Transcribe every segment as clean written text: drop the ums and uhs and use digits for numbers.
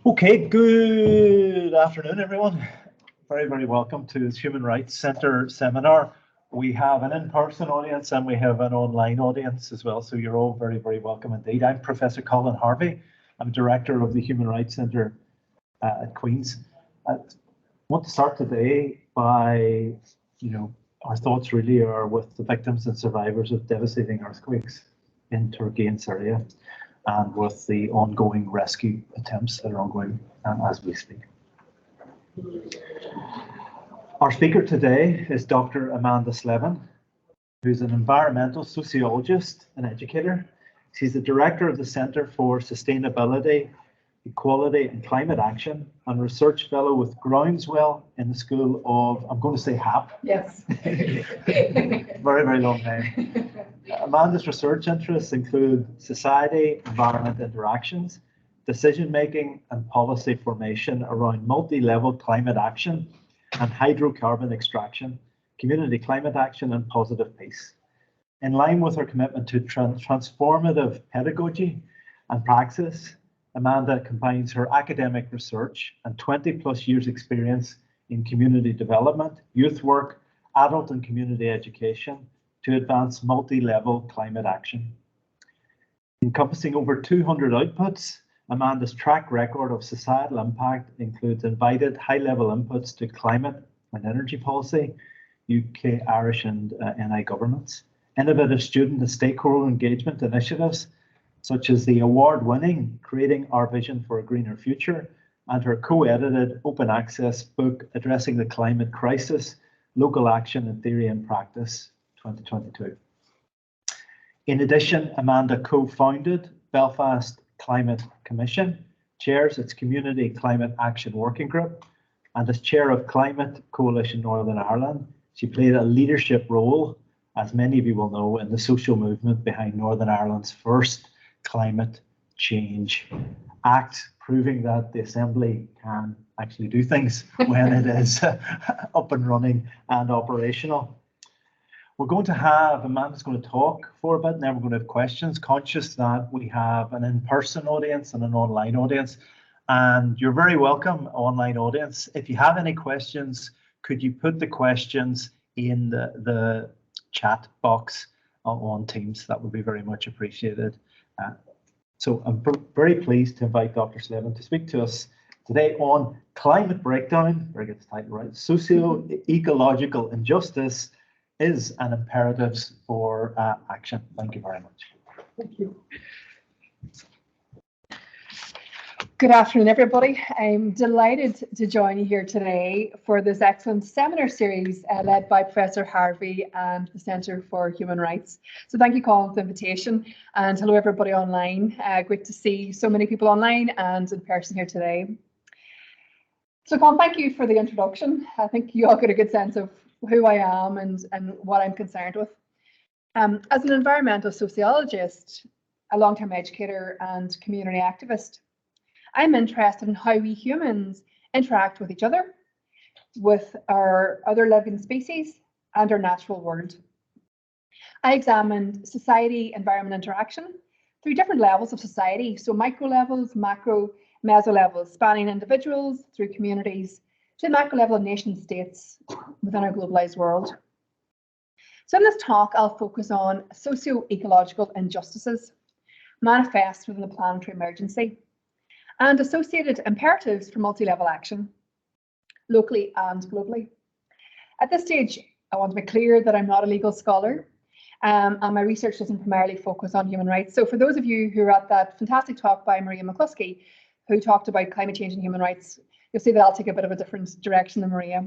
Okay, good afternoon, everyone. Very welcome to this Human Rights Centre seminar. We have an in-person audience and we have an online audience as well, so you're all very welcome indeed. I'm Professor Colin Harvey. I'm Director of the Human Rights Centre at Queen's. I want to start today by, our thoughts really are with the victims and survivors of devastating earthquakes in Turkey and Syria, and with the ongoing rescue attempts that are ongoing as we speak. Our speaker today is Dr. Amanda Slevin, who's an environmental sociologist and educator. She's the director of the Centre for Sustainability, Equality and Climate Action and research fellow with Groundswell in the School of, I'm going to say HAP. Yes. Very long name. Amanda's research interests include society-environment interactions, decision-making and policy formation around multi-level climate action and hydrocarbon extraction, community climate action and positive peace. In line with her commitment to transformative pedagogy and praxis, Amanda combines her academic research and 20+ years experience in community development, youth work, adult and community education to advance multi-level climate action. Encompassing over 200 outputs, Amanda's track record of societal impact includes invited high-level inputs to climate and energy policy, UK, Irish and NI governments, innovative student and stakeholder engagement initiatives, such as the award-winning Creating Our Vision for a Greener Future and her co-edited open access book addressing the climate crisis, Local Action in Theory and Practice, 2022. In addition, Amanda co-founded Belfast Climate Commission, chairs its Community Climate Action Working Group, and as chair of Climate Coalition Northern Ireland, she played a leadership role, as many of you will know, in the social movement behind Northern Ireland's first Climate Change Act, proving that the Assembly can actually do things when it is up and running and operational. We're going to have, Amanda's going to talk for a bit, and then we're going to have questions, conscious that we have an in-person audience and an online audience. And you're very welcome, online audience. If you have any questions, could you put the questions in the chat box on Teams? That would be very much appreciated. So I'm very pleased to invite Dr. Slevin to speak to us today on climate breakdown, very good title, right? Socio-ecological injustice is an imperative for action. Thank you very much. Thank you. Good afternoon, everybody. I'm delighted to join you here today for this excellent seminar series led by Professor Harvey and the Centre for Human Rights. So thank you, Colin, for the invitation, and hello, everybody online. Great to see so many people online and in person here today. So Colin, thank you for the introduction. I think you all get a good sense of who I am and what I'm concerned with. As an environmental sociologist, a long-term educator and community activist, I'm interested in how we humans interact with each other, with our other living species and our natural world. I examined society-environment interaction through different levels of society, so micro levels, macro, meso levels, spanning individuals through communities to the macro level of nation states within our globalized world. So in this talk, I'll focus on socio-ecological injustices manifest within the planetary emergency and associated imperatives for multi-level action, locally and globally. At this stage, I want to make clear that I'm not a legal scholar, and my research doesn't primarily focus on human rights. So for those of you who are at that fantastic talk by Maria McCluskey, who talked about climate change and human rights, you'll see that I'll take a bit of a different direction than Maria.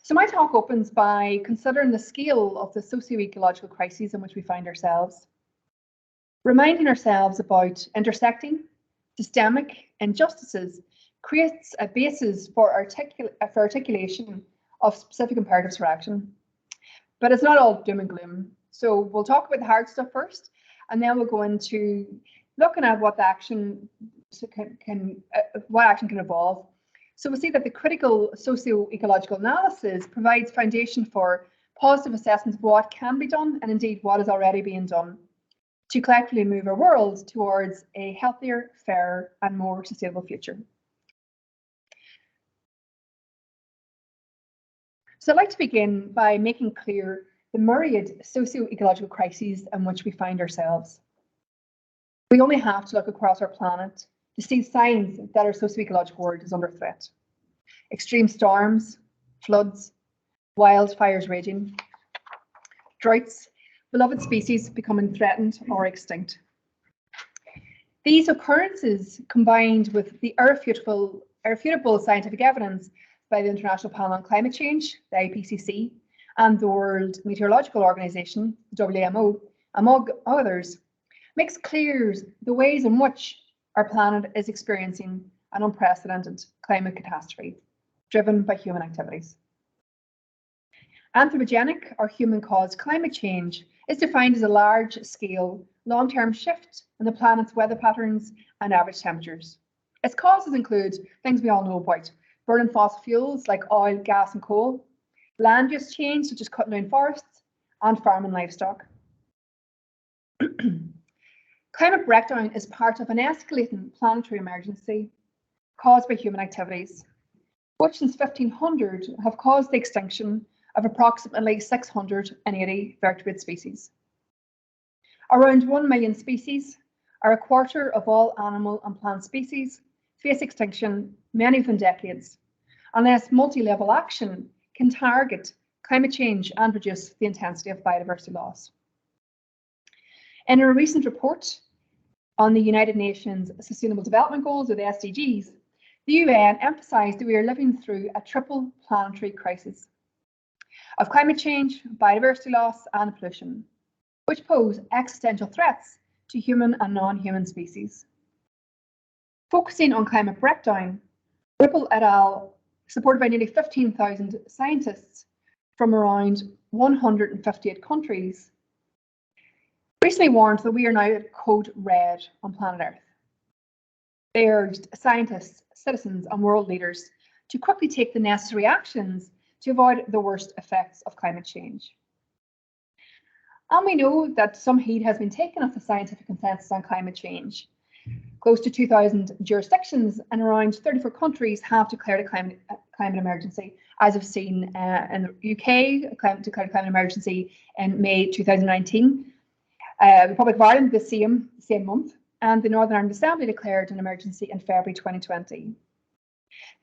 So my talk opens by considering the scale of the socio-ecological crises in which we find ourselves, reminding ourselves about intersecting systemic injustices creates a basis for articulation of specific imperatives for action. But it's not all doom and gloom. So we'll talk about the hard stuff first, and then we'll go into looking at what the action can evolve. So we'll see that the critical socio-ecological analysis provides foundation for positive assessments of what can be done and indeed what is already being done to collectively move our world towards a healthier, fairer, and more sustainable future. So I'd like to begin by making clear the myriad socio-ecological crises in which we find ourselves. We only have to look across our planet to see signs that our socio-ecological world is under threat. Extreme storms, floods, wildfires raging, droughts, beloved species becoming threatened or extinct. These occurrences, combined with the irrefutable scientific evidence by the International Panel on Climate Change, the IPCC, and the World Meteorological Organization, WMO, among others, makes clear the ways in which our planet is experiencing an unprecedented climate catastrophe driven by human activities. Anthropogenic or human-caused climate change is defined as a large-scale, long-term shift in the planet's weather patterns and average temperatures. Its causes include things we all know about: burning fossil fuels like oil, gas, and coal, land use change such as cutting down forests, and farming livestock. Climate breakdown is part of an escalating planetary emergency caused by human activities, which since 1500 have caused the extinction of approximately 680 vertebrate species. Around 1 million species, or a quarter of all animal and plant species, face extinction, many within decades, unless multi-level action can target climate change and reduce the intensity of biodiversity loss. In a recent report on the United Nations Sustainable Development Goals, or the SDGs, the UN emphasised that we are living through a triple planetary crisis of climate change, biodiversity loss, and pollution, which pose existential threats to human and non-human species. Focusing on climate breakdown, Ripple et al., supported by nearly 15,000 scientists from around 158 countries, recently warned that we are now at code red on planet Earth. They urged scientists, citizens, and world leaders to quickly take the necessary actions to avoid the worst effects of climate change. And we know that some heed has been taken of the scientific consensus on climate change. Close to 2,000 jurisdictions and around 34 countries have declared a climate emergency, as we've seen in the UK, declared a climate emergency in May 2019. The Republic of Ireland the same month, and the Northern Ireland Assembly declared an emergency in February 2020.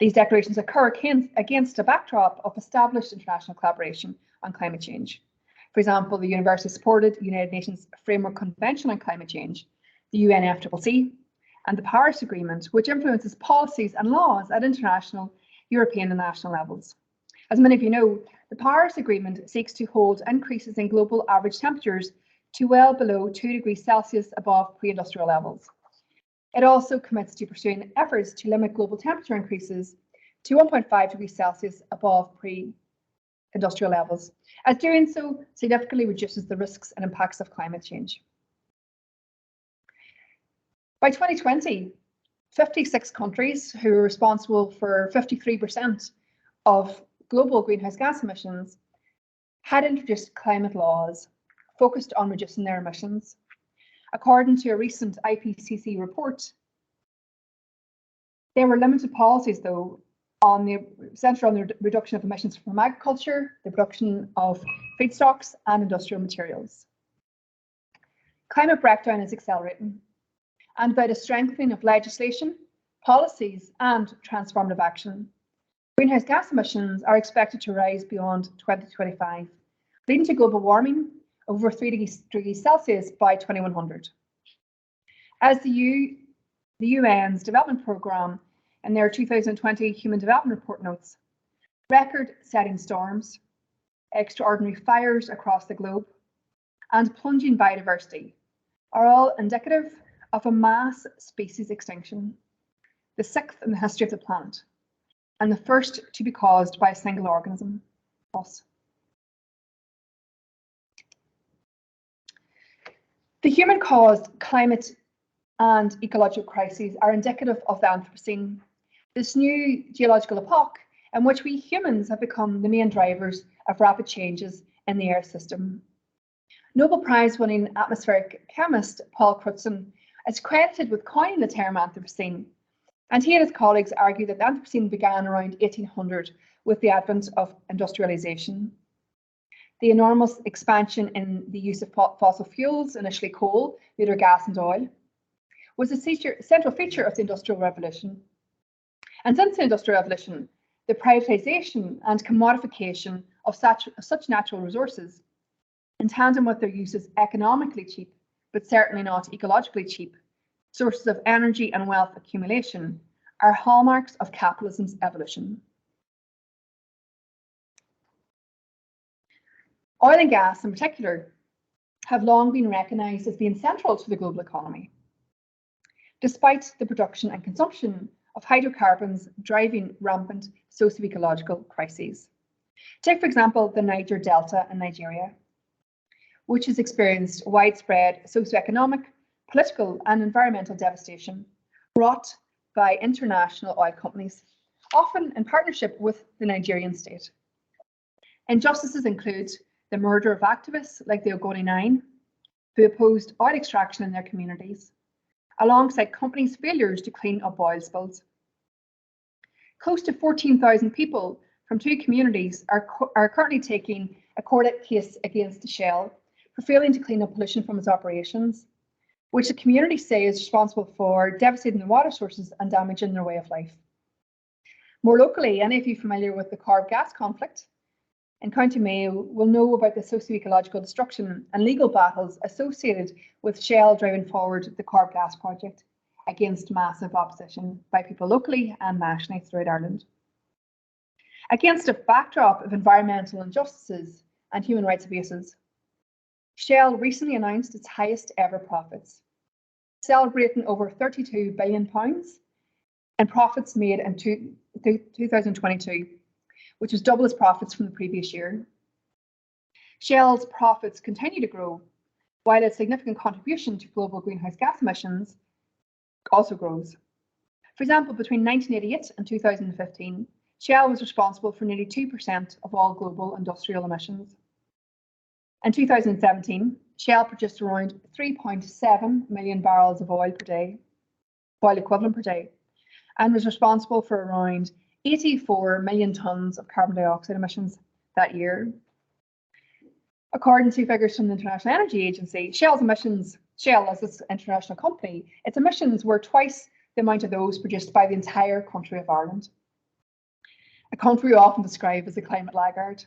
These declarations occur against a backdrop of established international collaboration on climate change. For example, the university-supported United Nations Framework Convention on Climate Change, the UNFCCC, and the Paris Agreement, which influences policies and laws at international, European, and national levels. As many of you know, the Paris Agreement seeks to hold increases in global average temperatures to well below 2 degrees Celsius above pre-industrial levels. It also commits to pursuing efforts to limit global temperature increases to 1.5 degrees Celsius above pre-industrial levels, as doing so significantly reduces the risks and impacts of climate change. By 2020, 56 countries who are responsible for 53% of global greenhouse gas emissions had introduced climate laws focused on reducing their emissions. According to a recent IPCC report, there were limited policies, though, centred on the reduction of emissions from agriculture, the production of feedstocks, and industrial materials. Climate breakdown is accelerating, and by the strengthening of legislation, policies, and transformative action, greenhouse gas emissions are expected to rise beyond 2025, leading to global warming over 3 degrees Celsius by 2100. As the UN's development programme in their 2020 Human Development Report notes, record-setting storms, extraordinary fires across the globe, and plunging biodiversity are all indicative of a mass species extinction, the 6th in the history of the planet, and the first to be caused by a single organism, us. The human-caused climate and ecological crises are indicative of the Anthropocene, this new geological epoch in which we humans have become the main drivers of rapid changes in the Earth system. Nobel Prize-winning atmospheric chemist Paul Crutzen is credited with coining the term Anthropocene, and he and his colleagues argue that the Anthropocene began around 1800 with the advent of industrialization. The enormous expansion in the use of fossil fuels, initially coal, later gas and oil, was a central feature of the Industrial Revolution. And since the Industrial Revolution, the privatization and commodification of such natural resources, in tandem with their use as economically cheap, but certainly not ecologically cheap, sources of energy and wealth accumulation, are hallmarks of capitalism's evolution. Oil and gas, in particular, have long been recognised as being central to the global economy, despite the production and consumption of hydrocarbons driving rampant socio-ecological crises. Take, for example, the Niger Delta in Nigeria, which has experienced widespread socio-economic, political and environmental devastation wrought by international oil companies, often in partnership with the Nigerian state. Injustices include the murder of activists like the Ogoni 9, who opposed oil extraction in their communities, alongside companies' failures to clean up oil spills. Close to 14,000 people from 2 communities are currently taking a court case against Shell for failing to clean up pollution from its operations, which the community say is responsible for devastating the water sources and damaging their way of life. More locally, any of you familiar with the Corrib gas conflict in County Mayo will know about the socio-ecological destruction and legal battles associated with Shell driving forward the Corrib gas project against massive opposition by people locally and nationally throughout Ireland. Against a backdrop of environmental injustices and human rights abuses, Shell recently announced its highest ever profits, celebrating over £32 billion in profits made in 2022, which was double its profits from the previous year. Shell's profits continue to grow, while its significant contribution to global greenhouse gas emissions also grows. For example, between 1988 and 2015, Shell was responsible for nearly 2% of all global industrial emissions. In 2017, Shell produced around 3.7 million barrels of oil equivalent per day, and was responsible for around 84 million tonnes of carbon dioxide emissions that year. According to figures from the International Energy Agency, Shell as this international company, its emissions were twice the amount of those produced by the entire country of Ireland, a country we often describe as a climate laggard.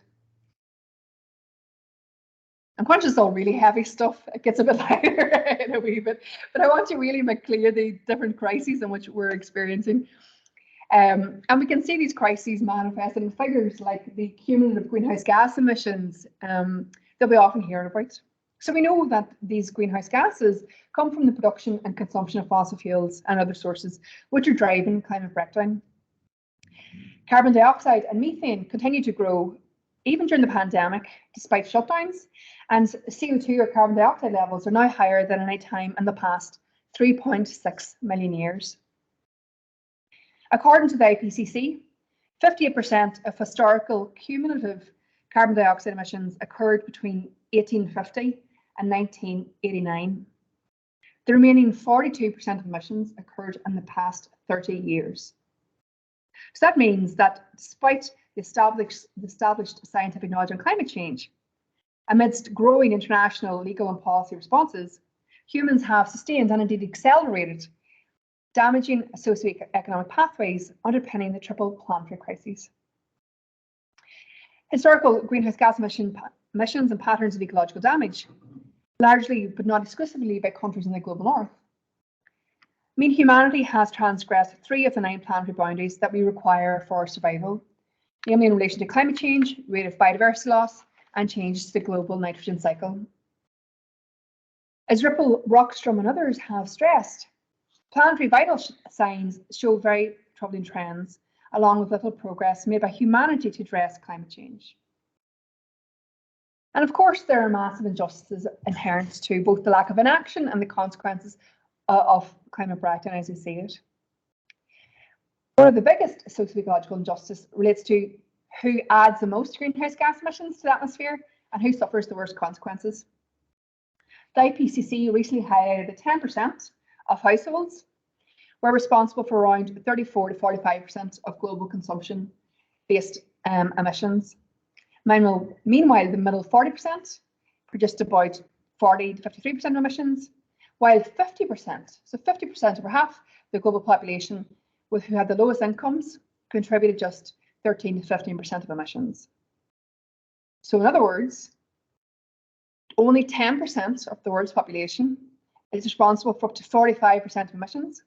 I'm conscious it's all really heavy stuff. It gets a bit lighter in a wee bit, but I want to really make clear the different crises in which we're experiencing. And we can see these crises manifested in figures like the cumulative greenhouse gas emissions that we often hear about. So we know that these greenhouse gases come from the production and consumption of fossil fuels and other sources, which are driving climate breakdown. Carbon dioxide and methane continue to grow even during the pandemic, despite shutdowns, and CO2 or carbon dioxide levels are now higher than any time in the past 3.6 million years. According to the IPCC, 58% of historical cumulative carbon dioxide emissions occurred between 1850 and 1989. The remaining 42% of emissions occurred in the past 30 years. So that means that despite the established scientific knowledge on climate change, amidst growing international legal and policy responses, humans have sustained and indeed accelerated damaging socioeconomic pathways underpinning the triple planetary crises. Historical greenhouse gas emissions and patterns of ecological damage, largely but not exclusively by countries in the global north, mean humanity has transgressed 3 of the 9 planetary boundaries that we require for survival, namely in relation to climate change, rate of biodiversity loss, and changes to the global nitrogen cycle. As Ripple, Rockstrom and others have stressed, planetary vital signs show very troubling trends, along with little progress made by humanity to address climate change. And of course, there are massive injustices inherent to both the lack of inaction and the consequences of climate breakdown as we see it. One of the biggest socio-ecological injustices relates to who adds the most greenhouse gas emissions to the atmosphere and who suffers the worst consequences. The IPCC recently highlighted that 10% of households were responsible for around 34 to 45% of global consumption-based emissions. Meanwhile, the middle 40% produced about 40 to 53% of emissions, while 50%, so 50%, over half the global population who had the lowest incomes, contributed just 13 to 15% of emissions. So in other words, only 10% of the world's population is responsible for up to 45% of emissions,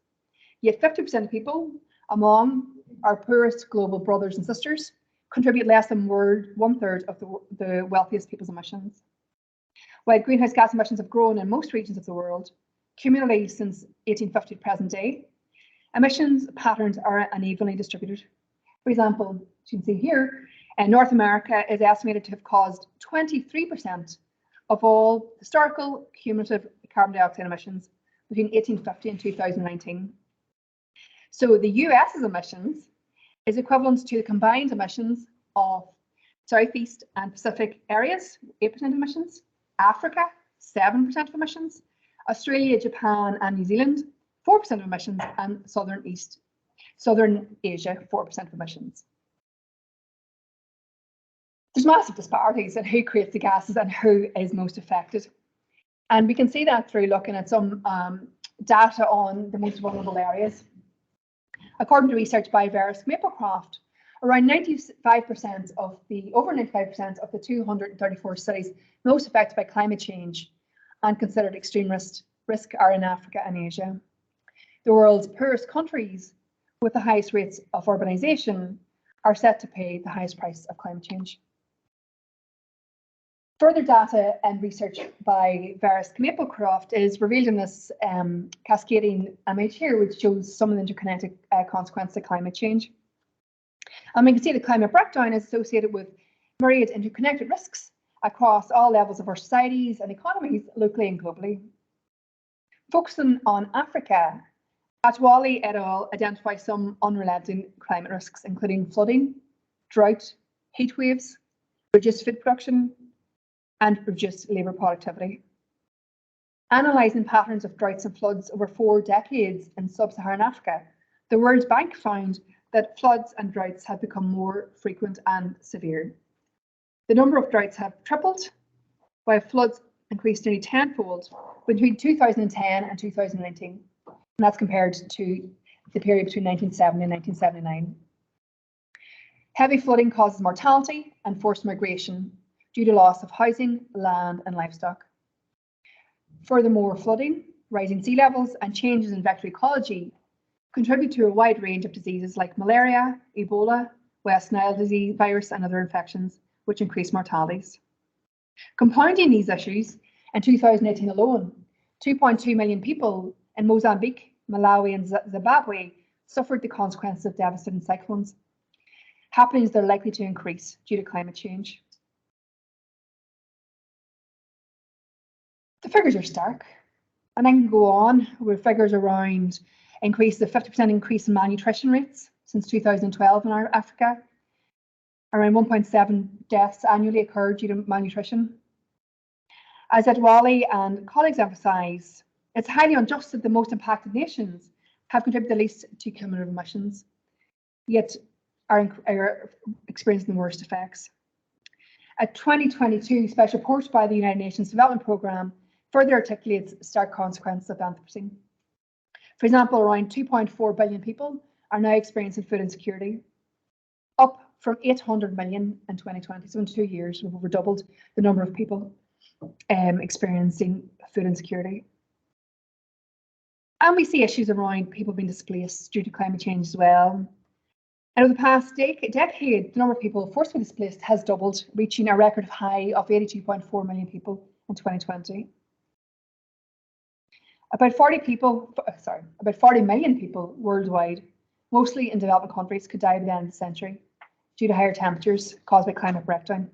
yet 50% of people among our poorest global brothers and sisters contribute less than 1/3 of the wealthiest people's emissions. While greenhouse gas emissions have grown in most regions of the world, cumulatively since 1850 to present day, emissions patterns are unevenly distributed. For example, as you can see here, North America is estimated to have caused 23% of all historical cumulative carbon dioxide emissions between 1850 and 2019. So the US's emissions is equivalent to the combined emissions of Southeast and Pacific areas, 8% emissions, Africa, 7% of emissions, Australia, Japan, and New Zealand, 4% of emissions, and Southern Asia, 4% of emissions. There's massive disparities in who creates the gases and who is most affected. And we can see that through looking at some data on the most vulnerable areas. According to research by Verisk Maplecroft, around 95% of the, over 95% of the 234 cities most affected by climate change and considered extreme risk are in Africa and Asia. The world's poorest countries with the highest rates of urbanization are set to pay the highest price of climate change. Further data and research by Verisk Maplecroft is revealed in this cascading image here, which shows some of the interconnected consequences of climate change. And we can see the climate breakdown is associated with myriad interconnected risks across all levels of our societies and economies, locally and globally. Focusing on Africa, Atwali et al. Identify some unrelenting climate risks, including flooding, drought, heat waves, reduced food production, and reduced labour productivity. Analysing patterns of droughts and floods over 4 decades in sub-Saharan Africa, the World Bank found that floods and droughts have become more frequent and severe. The number of droughts have tripled, while floods increased nearly tenfold between 2010 and 2019, and that's compared to the period between 1970 and 1979. Heavy flooding causes mortality and forced migration due to loss of housing, land, and livestock. Furthermore, flooding, rising sea levels, and changes in vector ecology contribute to a wide range of diseases like malaria, Ebola, West Nile disease virus, and other infections, which increase mortalities. Compounding these issues, in 2018 alone, 2.2 million people in Mozambique, Malawi, and Zimbabwe suffered the consequences of devastating cyclones, happenings that are likely to increase due to climate change. The figures are stark, and I can go on with figures around the 50% increase in malnutrition rates since 2012 in Africa. Around 1.7 deaths annually occur due to malnutrition. As Adwali and colleagues emphasise, it's highly unjust that the most impacted nations have contributed the least to cumulative emissions, yet are experiencing the worst effects. A 2022 special report by the United Nations Development Programme further articulates stark consequences of Anthropocene. For example, around 2.4 billion people are now experiencing food insecurity, up from 800 million in 2020. So in 2 years, we've over doubled the number of people experiencing food insecurity. And we see issues around people being displaced due to climate change as well. And over the past decade, the number of people forcibly displaced has doubled, reaching a record high of 82.4 million people in 2020. About 40 million people worldwide, mostly in developing countries, could die by the end of the century due to higher temperatures caused by climate breakdown.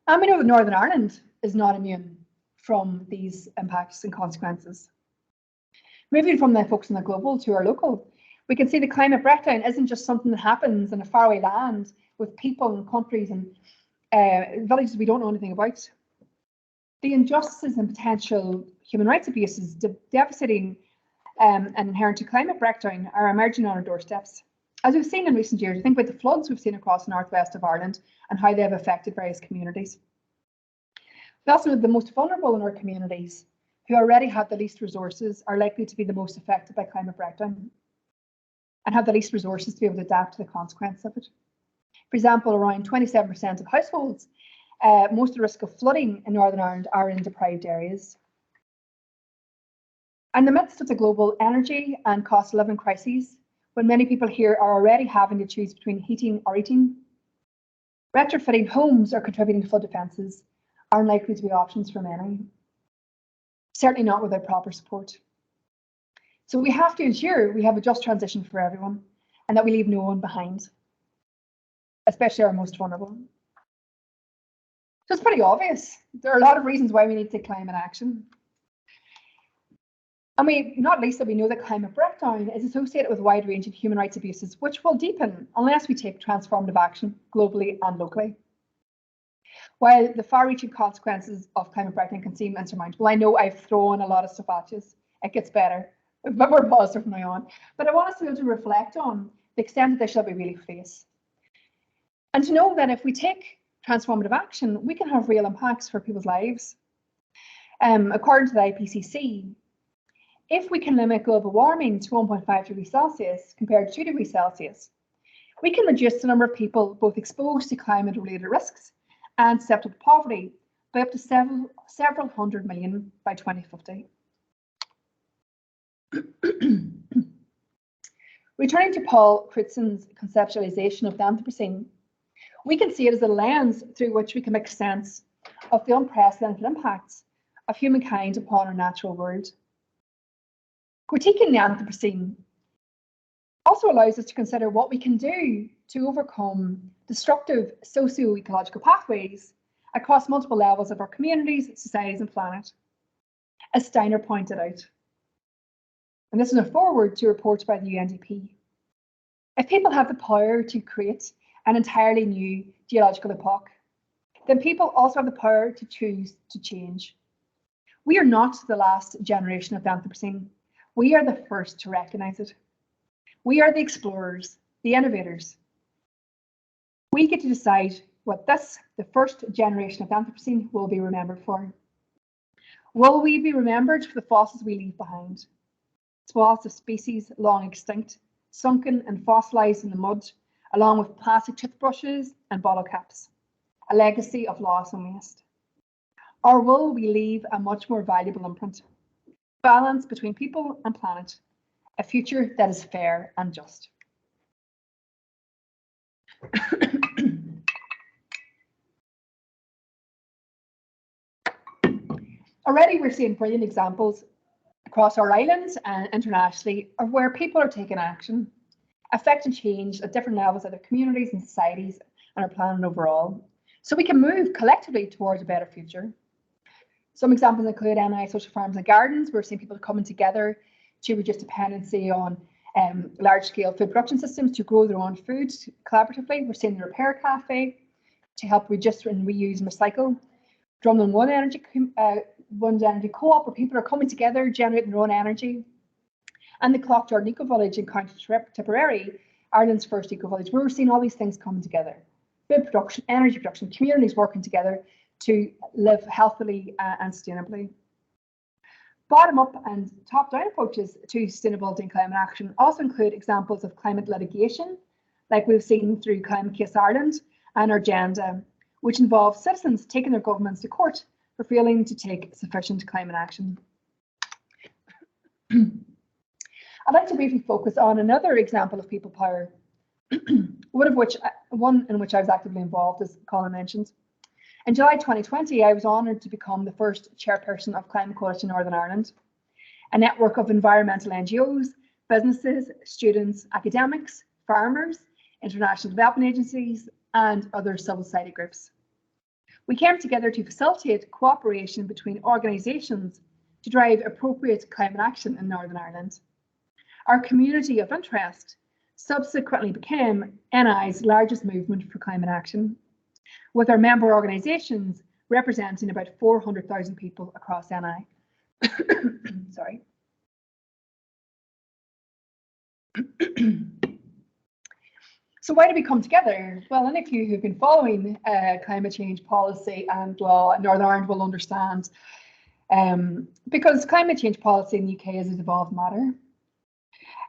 And we know that Northern Ireland is not immune from these impacts and consequences. Moving from the focus on the global to our local, we can see the climate breakdown isn't just something that happens in a faraway land with people and countries and villages we don't know anything about. The injustices and potential human rights abuses devastating and inherent to climate breakdown are emerging on our doorsteps. As we've seen in recent years, think about the floods we've seen across the northwest of Ireland and how they have affected various communities. We also know the most vulnerable in our communities, who already have the least resources, are likely to be the most affected by climate breakdown and have the least resources to be able to adapt to the consequences of it. For example, around 27% of households, most of the risk of flooding in Northern Ireland are in deprived areas. In the midst of the global energy and cost of living crises, when many people here are already having to choose between heating or eating, retrofitting homes or contributing to flood defences are unlikely to be options for many, certainly not without proper support. So we have to ensure we have a just transition for everyone and that we leave no one behind, especially our most vulnerable. So it's pretty obvious. There are a lot of reasons why we need to take climate action. And not least that we know that climate breakdown is associated with a wide range of human rights abuses, which will deepen unless we take transformative action globally and locally. While the far-reaching consequences of climate breakdown can seem insurmountable, I know I've thrown a lot of stuff at you. It gets better, but we're positive from now on. But I want us to be able to reflect on the extent of this that we really face. And to know that if we take transformative action, we can have real impacts for people's lives. According to the IPCC, if we can limit global warming to 1.5 degrees Celsius compared to 2 degrees Celsius, we can reduce the number of people both exposed to climate-related risks and susceptible to poverty by up to several hundred million by 2050. Returning to Paul Crutzen's conceptualization of the Anthropocene, we can see it as a lens through which we can make sense of the unprecedented impacts of humankind upon our natural world. Critiquing the Anthropocene also allows us to consider what we can do to overcome destructive socio-ecological pathways across multiple levels of our communities, societies, and planet. As Steiner pointed out, and this is a foreword to reports by the UNDP, if people have the power to create an entirely new geological epoch, then people also have the power to choose to change. We are not the last generation of the Anthropocene. We are the first to recognise it. We are the explorers, the innovators. We get to decide what the first generation of the Anthropocene, will be remembered for. Will we be remembered for the fossils we leave behind? Swaths of species long extinct, sunken and fossilised in the mud, along with plastic toothbrushes and bottle caps, a legacy of loss and waste. Or will we leave a much more valuable imprint? Balance between people and planet, a future that is fair and just. Already we're seeing brilliant examples across our islands and internationally of where people are taking action, affecting change at different levels of their communities and societies and our planet overall, so we can move collectively towards a better future. Some examples include NI social farms and gardens. We're seeing people coming together to reduce dependency on large-scale food production systems to grow their own food collaboratively. We're seeing the Repair Cafe to help reduce and reuse and recycle. Drumlin One Energy Co-op, where people are coming together, generating their own energy. And the Clough-Jordan Eco Village in County Tipperary, Ireland's first eco village, where we're seeing all these things coming together. Food production, energy production, communities working together to live healthily and sustainably. Bottom-up and top-down approaches to sustainability and climate action also include examples of climate litigation, like we've seen through Climate Case Ireland and our agenda, which involves citizens taking their governments to court for failing to take sufficient climate action. I'd like to briefly focus on another example of people power, one in which I was actively involved, as Colin mentioned. In July 2020, I was honoured to become the first chairperson of Climate Coalition Northern Ireland, a network of environmental NGOs, businesses, students, academics, farmers, international development agencies, and other civil society groups. We came together to facilitate cooperation between organisations to drive appropriate climate action in Northern Ireland. Our community of interest subsequently became NI's largest movement for climate action, with our member organisations representing about 400,000 people across NI. Sorry. So why did we come together? Well, any of you who've been following climate change policy and law in Northern Ireland will understand, because climate change policy in the UK is a devolved matter.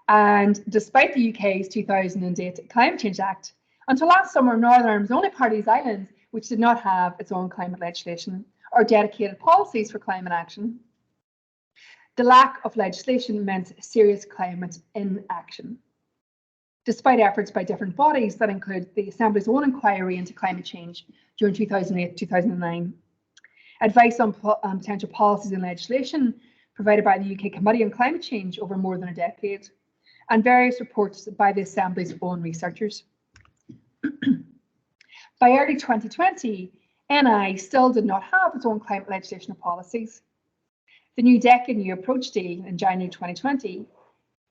And despite the UK's 2008 Climate Change Act, until last summer, Northern Ireland was the only part of these islands which did not have its own climate legislation or dedicated policies for climate action. The lack of legislation meant serious climate inaction, despite efforts by different bodies that include the Assembly's own inquiry into climate change during 2008-2009, advice on potential policies and legislation provided by the UK Committee on Climate Change over more than a decade, and various reports by the Assembly's own researchers. By early 2020, NI still did not have its own climate legislation or policies. The New Decade New Approach Deal in January 2020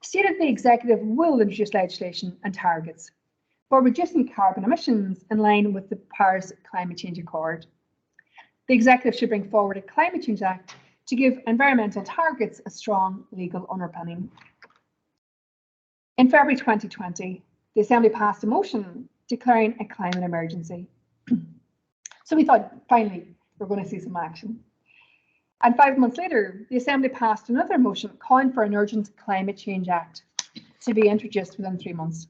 stated the executive will introduce legislation and targets for reducing carbon emissions in line with the Paris Climate Change Accord. The executive should bring forward a Climate Change Act to give environmental targets a strong legal underpinning. In February 2020, the Assembly passed a motion declaring a climate emergency. So we thought, finally, we're going to see some action. And 5 months later, the Assembly passed another motion calling for an urgent Climate Change Act to be introduced within 3 months.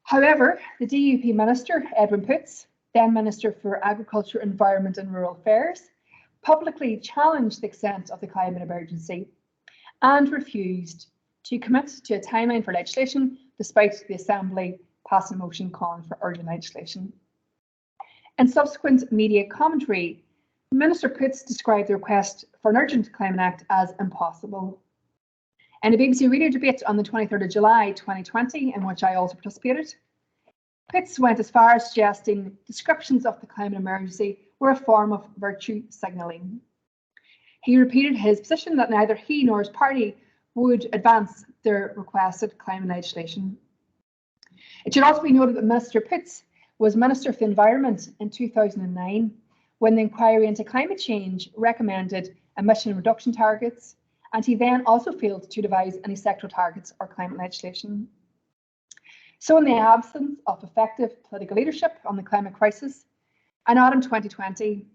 However, the DUP Minister, Edwin Poots, then Minister for Agriculture, Environment and Rural Affairs, publicly challenged the extent of the climate emergency and refused to commit to a timeline for legislation, despite the Assembly passing a motion calling for urgent legislation. In subsequent media commentary, Minister Poots described the request for an urgent climate act as impossible. In a BBC radio debate on the 23rd of July 2020, in which I also participated, Poots went as far as suggesting descriptions of the climate emergency were a form of virtue signalling. He repeated his position that neither he nor his party would advance their requested climate legislation. It should also be noted that Minister Poots was Minister for the Environment in 2009, when the inquiry into climate change recommended emission reduction targets, and he then also failed to devise any sectoral targets or climate legislation. So in the absence of effective political leadership on the climate crisis, in autumn 2020,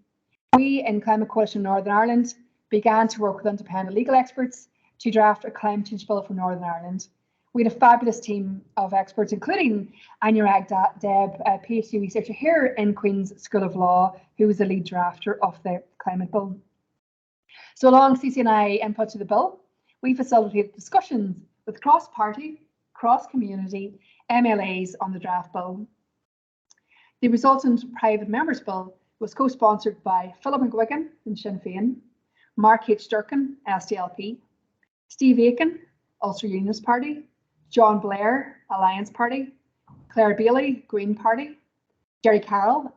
we in Climate Coalition Northern Ireland began to work with independent legal experts to draft a climate change bill for Northern Ireland. We had a fabulous team of experts, including Anurag Deb, a PhD researcher here in Queen's School of Law, who was the lead drafter of the climate bill. So along CCNI input to the bill, we facilitated discussions with cross-party, cross-community MLAs on the draft bill. The resultant private members bill was co-sponsored by Philip McGuigan in Sinn Féin, Mark H. Durkin, SDLP, Steve Aiken, Ulster Unionist Party, John Blair, Alliance Party, Claire Bailey, Green Party, Jerry Carroll,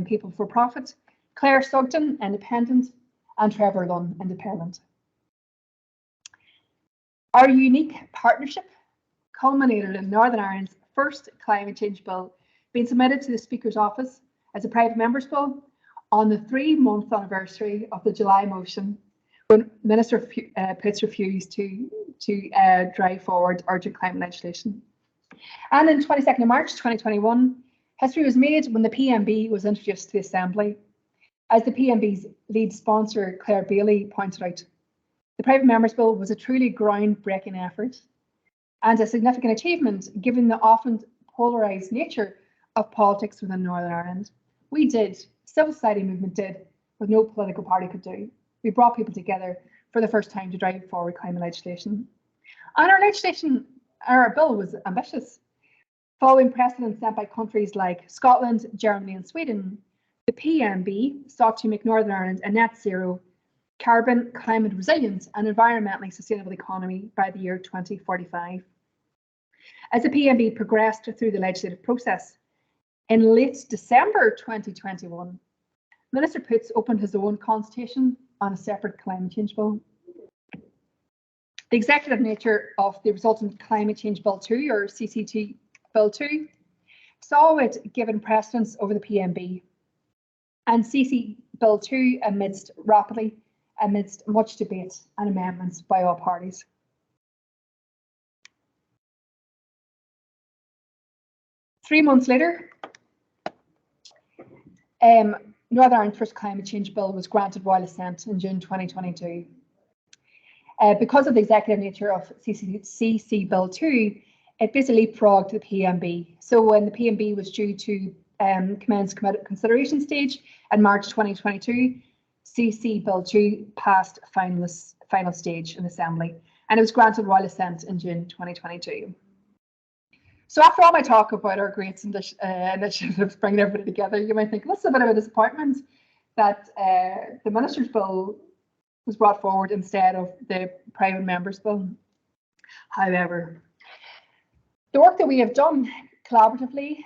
People for Profit, Claire Sugden, Independent, and Trevor Lunn, Independent. Our unique partnership culminated in Northern Ireland's first climate change bill being submitted to the Speaker's office as a private members bill on the 3-month anniversary of the July motion, when Minister Poots refused to drive forward urgent climate legislation. And on 22nd of March 2021, history was made when the PMB was introduced to the Assembly. As the PMB's lead sponsor, Claire Bailey, pointed out, the private members bill was a truly groundbreaking effort and a significant achievement given the often polarised nature of politics within Northern Ireland. We did, civil society movement did, what no political party could do. We brought people together for the first time to drive forward climate legislation. And our bill was ambitious. Following precedents set by countries like Scotland, Germany and Sweden, the PMB sought to make Northern Ireland a net zero, carbon, climate resilient and environmentally sustainable economy by the year 2045. As the PMB progressed through the legislative process, in late December 2021, Minister Poots opened his own consultation on a separate climate change bill. The executive nature of the resultant Climate Change Bill 2, or CCT Bill 2, saw it given precedence over the PMB, and CC Bill 2 amidst much debate and amendments by all parties. Three months later, Northern Ireland's first climate change bill was granted royal assent in June 2022. Because of the executive nature of CC Bill 2, it basically leapfrogged the PMB. So when the PMB was due to commence consideration stage in March 2022, CC Bill 2 passed final stage in Assembly, and it was granted royal assent in June 2022. So after all my talk about our great initiatives bringing everybody together, you might think, this is a bit of a disappointment that the Minister's Bill was brought forward instead of the private member's bill. However, the work that we have done collaboratively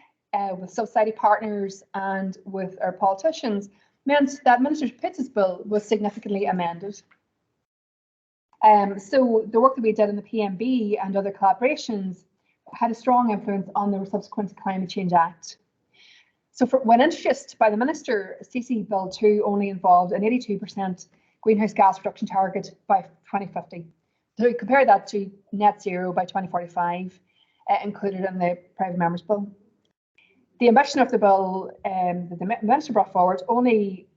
with society partners and with our politicians meant that Minister Pitts' bill was significantly amended. So the work that we did in the PMB and other collaborations had a strong influence on the subsequent Climate Change Act. So when introduced by the Minister, CC Bill 2 only involved an 82% greenhouse gas reduction target by 2050. So compare that to net zero by 2045, included in the private members bill. The ambition of the bill that the Minister brought forward only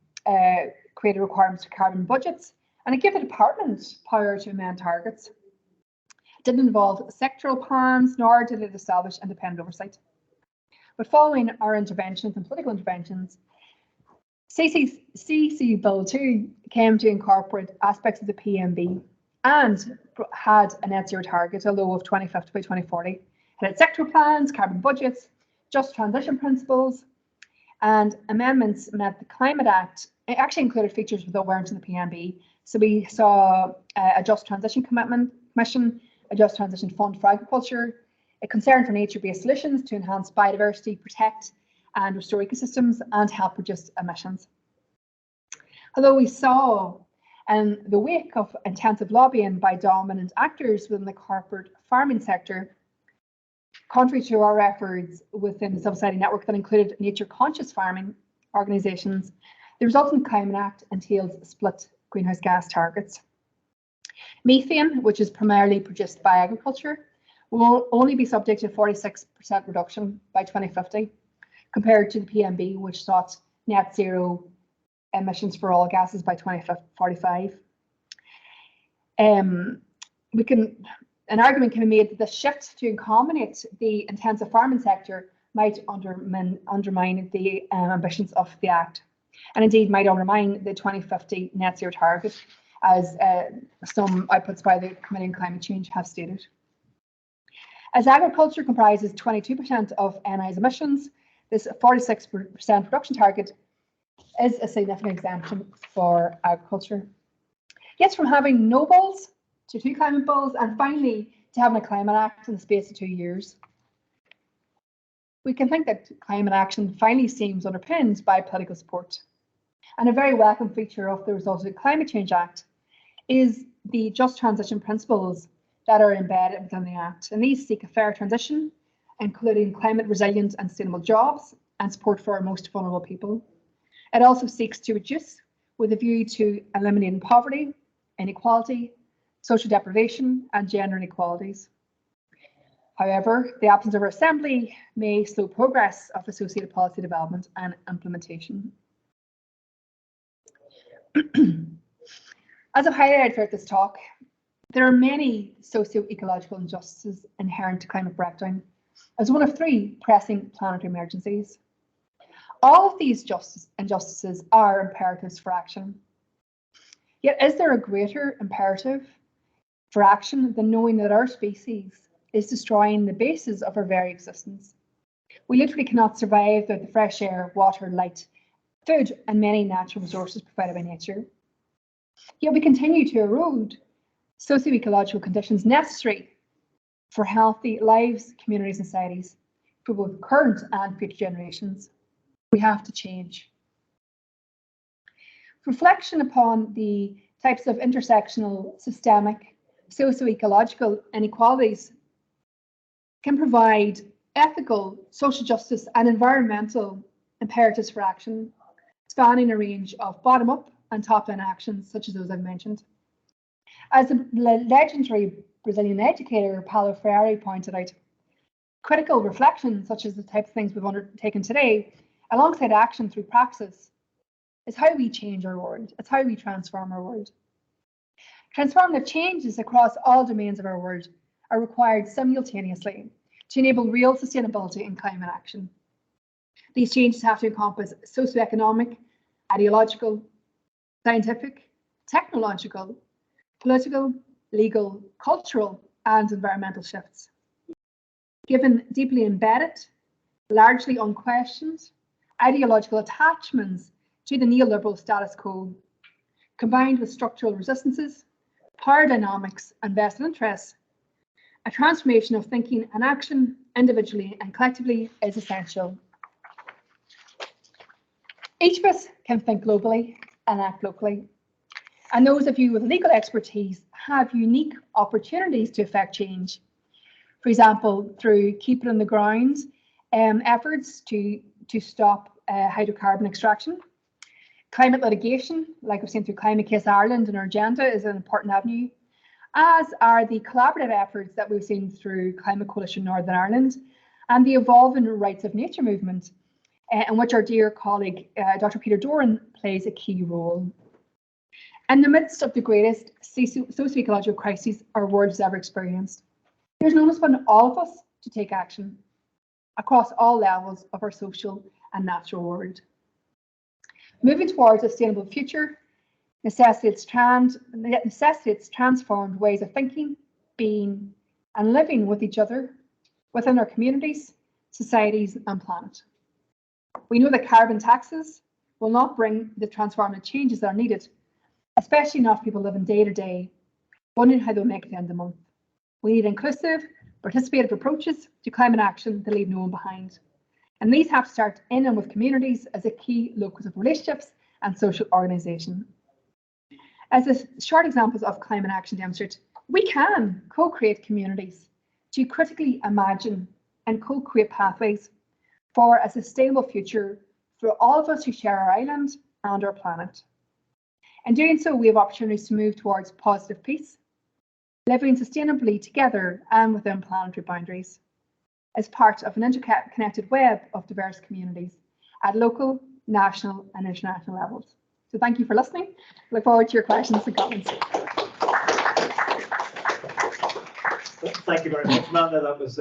created requirements for carbon budgets, and it gave the department power to amend targets. It didn't involve sectoral plans, nor did it establish independent oversight. But following our interventions and political interventions, CC Bill 2 came to incorporate aspects of the PMB and had a net zero target, a low of 2050 by 2040. It had sectoral plans, carbon budgets, just transition principles, and amendments meant the Climate Act. It actually included features that weren't in the PMB. So we saw a Just Transition Commission, a Just Transition Fund for Agriculture, a concern for nature-based solutions to enhance biodiversity, protect and restore ecosystems, and help reduce emissions. Although we saw in the wake of intensive lobbying by dominant actors within the corporate farming sector, contrary to our efforts within the subsidy network that included nature-conscious farming organisations, the resultant Climate Act entails split greenhouse gas targets. Methane, which is primarily produced by agriculture, will only be subject to a 46% reduction by 2050, compared to the PMB, which sought net zero emissions for all gases by 2045. An argument can be made that the shift to accommodate the intensive farming sector might undermine the ambitions of the Act, and indeed might undermine the 2050 net zero target, as some outputs by the Committee on Climate Change have stated. As agriculture comprises 22% of NI's emissions, this 46% reduction target is a significant exemption for agriculture. Yet from having no bills to 2 climate bills, and finally to having a Climate Act in the space of 2 years, we can think that climate action finally seems underpinned by political support. And a very welcome feature of the resultant Climate Change Act is the just transition principles that are embedded within the Act. And these seek a fair transition, including climate resilient and sustainable jobs and support for our most vulnerable people. It also seeks to reduce with a view to eliminating poverty, inequality, social deprivation and gender inequalities. However, the absence of our Assembly may slow progress of associated policy development and implementation. As I've highlighted throughout this talk, there are many socio-ecological injustices inherent to climate breakdown as one of 3 pressing planetary emergencies. All of these injustices are imperatives for action. Yet is there a greater imperative for action than knowing that our species is destroying the basis of our very existence? We literally cannot survive without the fresh air, water, light, food and many natural resources provided by nature. Yet we continue to erode socio-ecological conditions necessary for healthy lives, communities and societies for both current and future generations. We have to change. Reflection upon the types of intersectional, systemic, socio-ecological inequalities can provide ethical, social justice and environmental imperatives for action, spanning a range of bottom-up and top-down actions such as those I've mentioned. As the legendary Brazilian educator Paulo Freire pointed out, critical reflection, such as the type of things we've undertaken today, alongside action through praxis, is how we change our world. It's how we transform our world. Transformative changes across all domains of our world are required simultaneously to enable real sustainability in climate action. These changes have to encompass socio-economic, ideological, scientific, technological, political, legal, cultural, and environmental shifts. Given deeply embedded, largely unquestioned, ideological attachments to the neoliberal status quo, combined with structural resistances, power dynamics, and vested interests, a transformation of thinking and action individually and collectively is essential. Each of us can think globally and act locally. And those of you with legal expertise have unique opportunities to affect change. For example, through keep it on the ground efforts to stop hydrocarbon extraction. Climate litigation, like we've seen through Climate Case Ireland and our agenda, is an important avenue, as are the collaborative efforts that we've seen through Climate Coalition Northern Ireland and the evolving rights of nature movement, in which our dear colleague, Dr. Peter Doran, plays a key role. In the midst of the greatest socio-ecological crisis our world has ever experienced, there's an onus upon all of us to take action across all levels of our social and natural world. Moving towards a sustainable future necessitates transformed ways of thinking, being, and living with each other, within our communities, societies, and planet. We know that carbon taxes will not bring the transformative changes that are needed, especially not for people living day to day, wondering how they'll make it at the end of the month. We need inclusive, participative approaches to climate action that leave no one behind. And these have to start in and with communities as a key locus of relationships and social organisation. As the short examples of climate action demonstrate, we can co-create communities to critically imagine and co-create pathways for a sustainable future for all of us who share our island and our planet. In doing so, we have opportunities to move towards positive peace, living sustainably together and within planetary boundaries, as part of an interconnected web of diverse communities at local, national and international levels. So thank you for listening. Look forward to your questions and comments. Thank you very much, Amanda. That was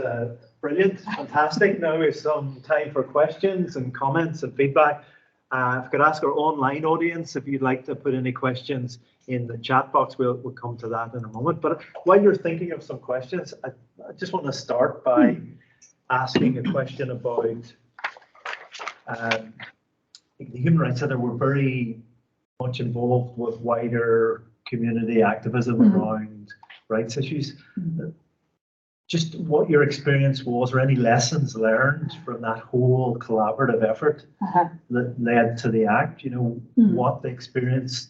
brilliant, fantastic. Now we have some time for questions and comments and feedback. If I could ask our online audience if you'd like to put any questions in the chat box, we'll come to that in a moment. But while you're thinking of some questions, I just want to start by asking a question about the Human Rights Centre. We're very much involved with wider community activism around rights issues. Just what your experience was, or any lessons learned from that whole collaborative effort that led to the Act, you know, what the experience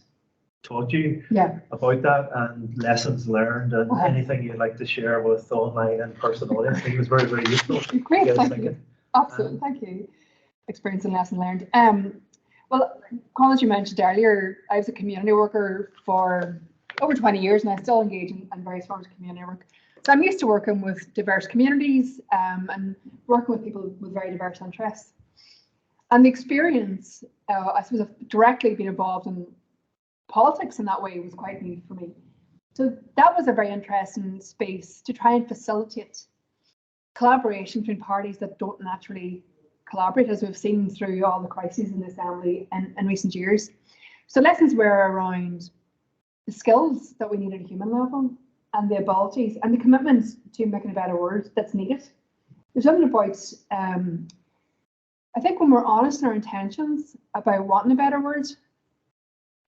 taught you about that, and lessons learned, and anything you'd like to share with online and in-person audience. I think it was very, very useful. Great, thank you. Absolutely, thank you. Experience and lesson learned. Well, Colin, as you mentioned earlier, I was a community worker for over 20 years, and I still engage in various forms of community work. So I'm used to working with diverse communities and working with people with very diverse interests. And the experience, I suppose, of directly being involved in politics in that way was quite new for me. So that was a very interesting space to try and facilitate collaboration between parties that don't naturally collaborate, as we've seen through all the crises in the Assembly in recent years. So lessons were around the skills that we need at a human level, and the abilities and the commitments to making a better world that's needed. There's something about, I think when we're honest in our intentions about wanting a better world,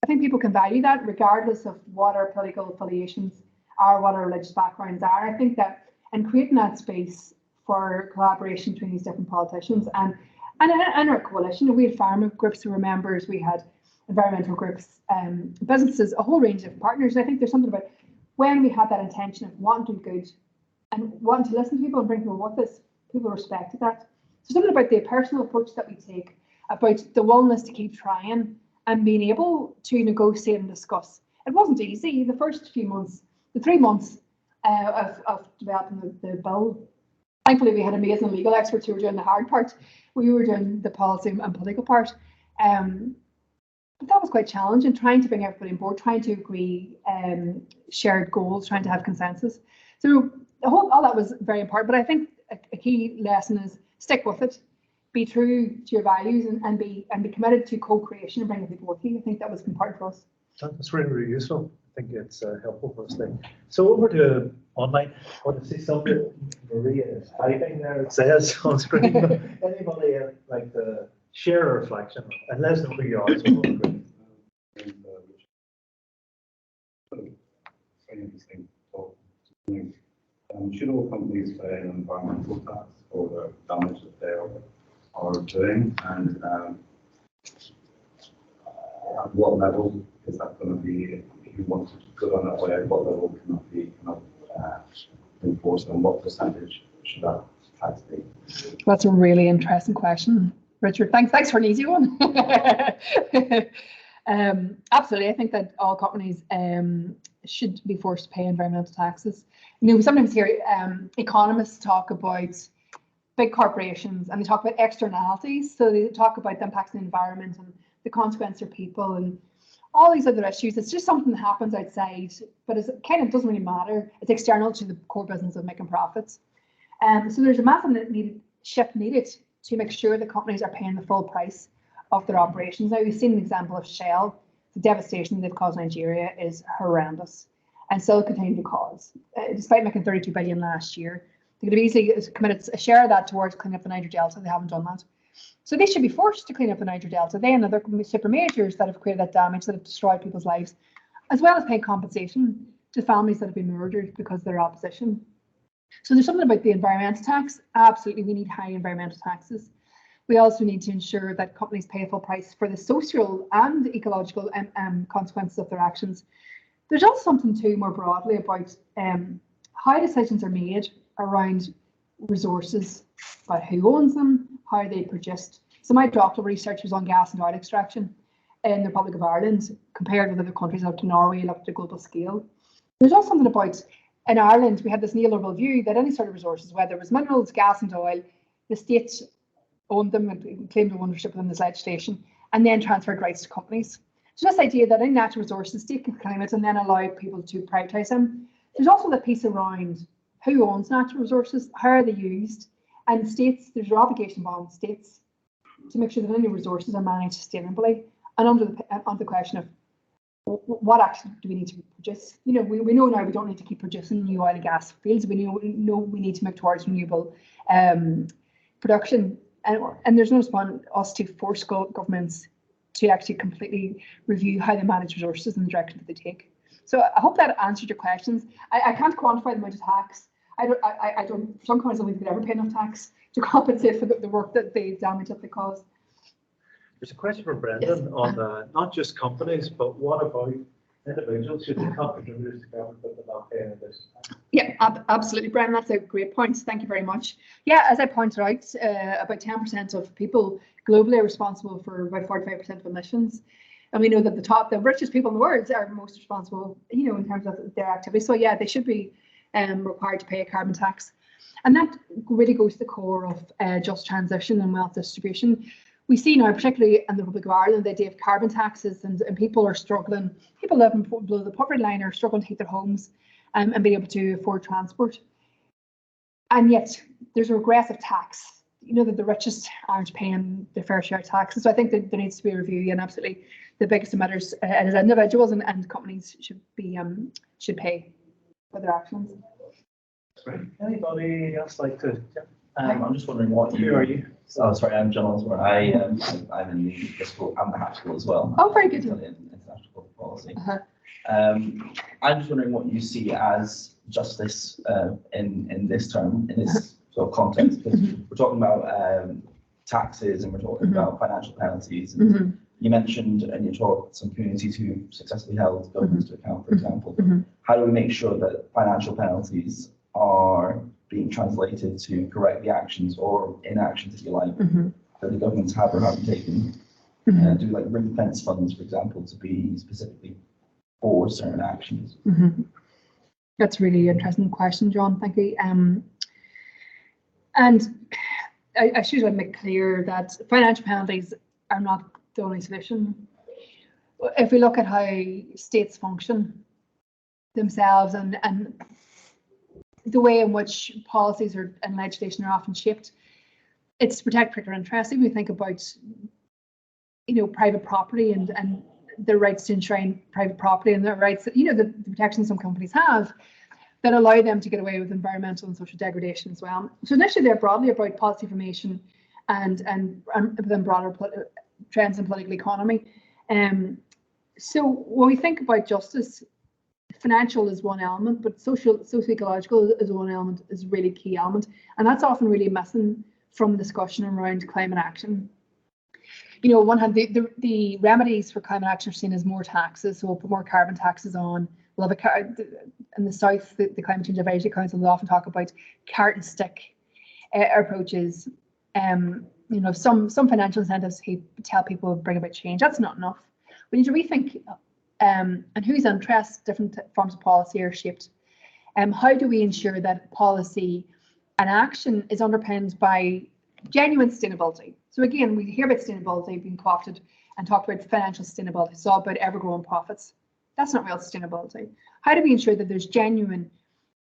I think people can value that regardless of what our political affiliations are, what our religious backgrounds are. I think that in creating that space for collaboration between these different politicians and our coalition, we had farmer groups who were members, we had environmental groups, businesses, a whole range of partners. And I think there's something about when we have that intention of wanting to do good and wanting to listen to people and bring people with us, people respected that. So something about the personal approach that we take, about the willingness to keep trying and being able to negotiate and discuss. It wasn't easy. The first few months, the 3 months of developing the bill, thankfully we had amazing legal experts who were doing the hard part. We were doing the policy and political part. But that was quite challenging, trying to bring everybody on board, trying to agree shared goals, trying to have consensus. So all that was very important. But I think a key lesson is stick with it, be true to your values, and be committed to co-creation and bringing people with you. I think that was important for us. That's really, really useful. I think it's helpful for us there. So over to online. I want to see something. Maria is typing there. It says on screen. Anybody like to share a reflection and let us know who you are. So very interesting talk. Should all companies pay an environmental tax for the damage that they are doing, and at what level is that going to be? If you want to go on that way, at what level can that be enforced, and what percentage should that tax be? That's a really interesting question, Richard. Thanks for an easy one. Absolutely, I think that all companies should be forced to pay environmental taxes. You know, we sometimes hear economists talk about big corporations and they talk about externalities. So they talk about the impacts on the environment and the consequence for people and all these other issues. It's just something that happens outside, but it kind of doesn't really matter. It's external to the core business of making profits. So there's a massive shift needed to make sure that companies are paying the full price of their operations. Now, we've seen an example of Shell. The devastation they've caused Nigeria is horrendous and still continue to cause. Despite making 32 billion last year, they could have easily committed a share of that towards cleaning up the Niger Delta. They haven't done that. So they should be forced to clean up the Niger Delta. They and other super majors that have created that damage, that have destroyed people's lives, as well as paying compensation to families that have been murdered because of their opposition. So there's something about the environmental tax. Absolutely, we need high environmental taxes. We also need to ensure that companies pay a full price for the social and ecological consequences of their actions. There's also something too more broadly about how decisions are made around resources, about who owns them, how they're produced. So my doctoral research was on gas and oil extraction in the Republic of Ireland, compared with other countries up to Norway, looked at a global scale. There's also something about, in Ireland, we had this neoliberal view that any sort of resources, whether it was minerals, gas and oil, the state owned them and claimed ownership within this legislation, and then transferred rights to companies. So this idea that any natural resources, state can claim it and then allow people to privatise them. There's also the piece around who owns natural resources, how are they used, and states, there's an obligation on states to make sure that any resources are managed sustainably, and under the question of what actually do we need to produce. You know, we know now we don't need to keep producing new oil and gas fields. We know we need to move towards renewable production, and there's no response us to force governments to actually completely review how they manage resources and the direction that they take. So I hope that answered your questions. I can't quantify the amount of tax. I don't. Some companies don't think they could ever pay enough tax to compensate for the work that they damage that they cause. There's a question from Brendan on not just companies, but what about individuals? Should they cut contributors to government but they're not paying this? Yeah, absolutely, Brendan. That's a great point. Thank you very much. Yeah, as I pointed out, about 10% of people globally are responsible for about 45% of emissions. And we know that the richest people in the world are most responsible, you know, in terms of their activity. So yeah, they should be required to pay a carbon tax. And that really goes to the core of just transition and wealth distribution. We see now, particularly in the Republic of Ireland, the idea of carbon taxes, and people are struggling. People living below the poverty line are struggling to heat their homes and being able to afford transport. And yet there's a regressive tax. You know, that the richest aren't paying their fair share of taxes. So I think that there needs to be a review, and absolutely the biggest emitters as individuals and companies should pay for their actions. Right. Anybody else like to? I'm just wondering what you. Who are you? Oh, sorry, I'm John Osborne. I'm in the fiscal and the HAT school as well. Oh, very good. In international policy. I'm just wondering what you see as justice in this term, in this sort of context, because we're talking about taxes and we're talking about financial penalties. And you mentioned in your talk some communities who successfully held governments to account, for example. How do we make sure that financial penalties are being translated to correct the actions or inactions, if you like, Mhm. that the governments have or haven't taken. Mhm. Do like ring fence funds, for example, to be specifically for certain actions. Mhm. That's a really interesting question, John. Thank you. And I should make clear that financial penalties are not the only solution. If we look at how states function themselves and the way in which policies and legislation are often shaped, it's to protect particular interests. If we think about, private property and the rights to enshrine private property and the rights that, the protections some companies have that allow them to get away with environmental and social degradation as well. So initially they're broadly about policy formation and then broader trends in political economy. So when we think about justice, financial is one element, but socio-ecological is one element, is a really key element. And that's often really missing from discussion around climate action. On one hand, the remedies for climate action are seen as more taxes, so we'll put more carbon taxes on. We'll have in the South, the Climate Change Advisory Council will often talk about carrot and stick approaches. Some financial incentives to tell people bring about change. That's not enough. We need to rethink and whose interests different forms of policy are shaped. How do we ensure that policy and action is underpinned by genuine sustainability? So again, we hear about sustainability being co-opted and talk about financial sustainability. It's all about ever-growing profits. That's not real sustainability. How do we ensure that there's genuine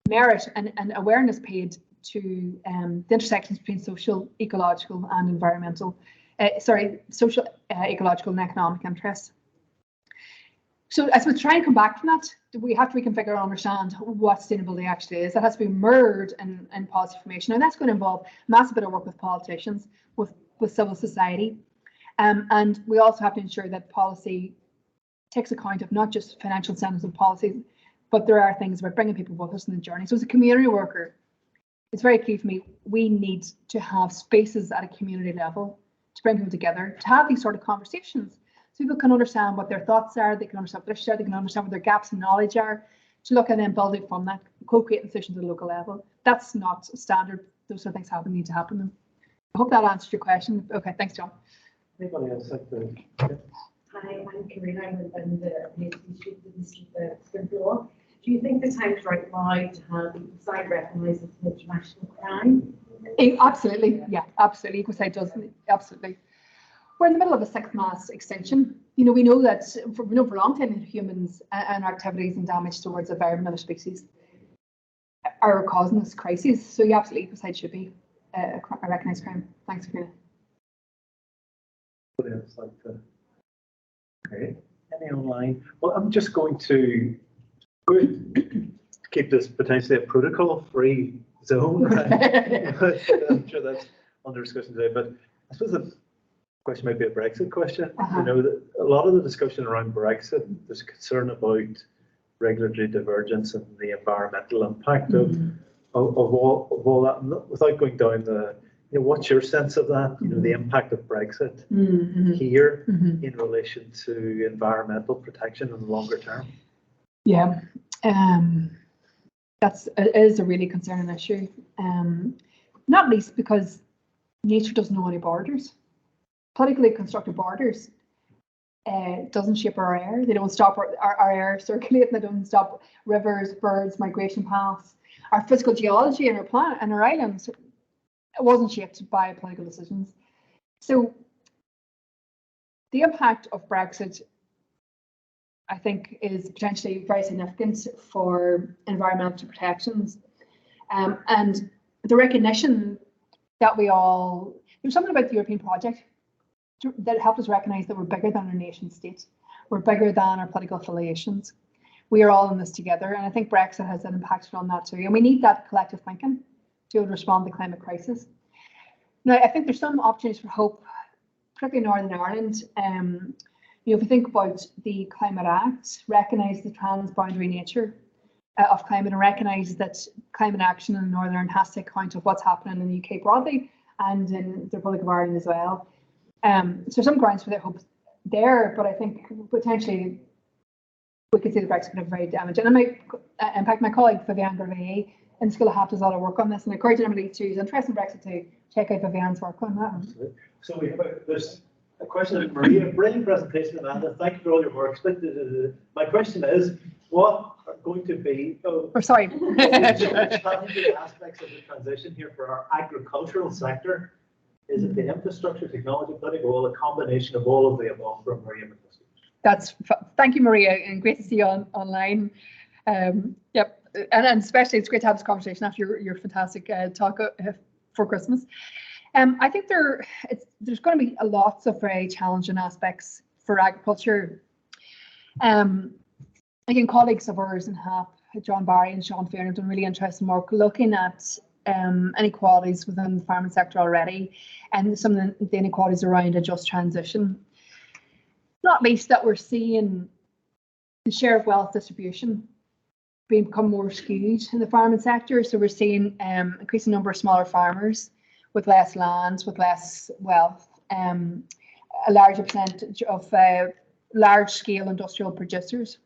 merit and awareness paid to the intersections between social, ecological and environmental, social, ecological and economic interests? So as we try and come back from that, we have to reconfigure and understand what sustainability actually is. That has to be mirrored in policy formation, and that's going to involve a massive bit of work with politicians, with civil society, and we also have to ensure that policy takes account of not just financial incentives and policies, but there are things about bringing people with us in the journey. So as a community worker, it's very key for me. We need to have spaces at a community level to bring people together, to have these sort of conversations. So people can understand what their thoughts are, they can understand what they're sharing, they can understand what their gaps in knowledge are, to look at them building from that, co-creating decisions at a local level. That's not standard. Those sort of things need to happen. I hope that answers your question. Okay, thanks, John. Anybody else like to? Hi, I'm Karina. I'm the PhD student at the School of Law. Do you think the time is right now to have ecocide recognised as an international crime? Absolutely, yeah, absolutely. Ecocide does, absolutely. We're in the middle of a sixth mass extinction. We know that for a long time humans and activities and damage towards a variety of other species are causing this crisis. So yeah, absolutely, ecocide should be a recognised crime. Thanks, Karina. Anybody else like to? Okay, any online? Well, I'm just going to keep this potentially a protocol-free zone. I'm sure that's under discussion today, but I suppose the question might be a Brexit question. A lot of the discussion around Brexit, there's concern about regulatory divergence and the environmental impact of all that. Without going down the, what's your sense of that? The impact of Brexit here in relation to environmental protection in the longer term. Yeah, it is a really concerning issue. Not least because nature doesn't know any borders. Politically constructed borders doesn't shape our air. They don't stop our air circulating. They don't stop rivers, birds, migration paths. Our physical geology and our planet and our islands, it wasn't shaped by political decisions. So the impact of Brexit, I think, is potentially very significant for environmental protections, and the recognition that there's something about the European project that helped us recognise that we're bigger than our nation state. We're bigger than our political affiliations. We are all in this together, and I think Brexit has an impact on that too. And we need that collective thinking to respond to the climate crisis. Now, I think there's some opportunities for hope, particularly in Northern Ireland. If we think about the Climate Act, recognise the transboundary nature of climate and recognise that climate action in Northern Ireland has to account of what's happening in the UK broadly and in the Republic of Ireland as well. So some grounds for that hope there, but I think potentially we can see the Brexit could have very damaging. And in fact, my colleague Vivian Gervais in School of Health does a lot of work on this, and I encourage anybody who's interested in Brexit to check out Vivian's work on that. Absolutely. So there's a question of Maria. Brilliant presentation, Amanda. Thank you for all your work. My question is, what are going to be challenging aspects of the transition here for our agricultural sector? Is it the infrastructure, technology, political will, a combination of all of the above from Maria? Thank you, Maria, and great to see you online. Yep, and especially it's great to have this conversation after your fantastic talk for Christmas. I think there's going to be lots of very challenging aspects for agriculture. Again, colleagues of ours in HAP, John Barry and Sean Fearn, have done really interesting work looking at inequalities within the farming sector already, and some of the inequalities around a just transition. Not least that we're seeing the share of wealth distribution become more skewed in the farming sector. So we're seeing increasing number of smaller farmers with less land, with less wealth, a larger percentage of large-scale industrial producers.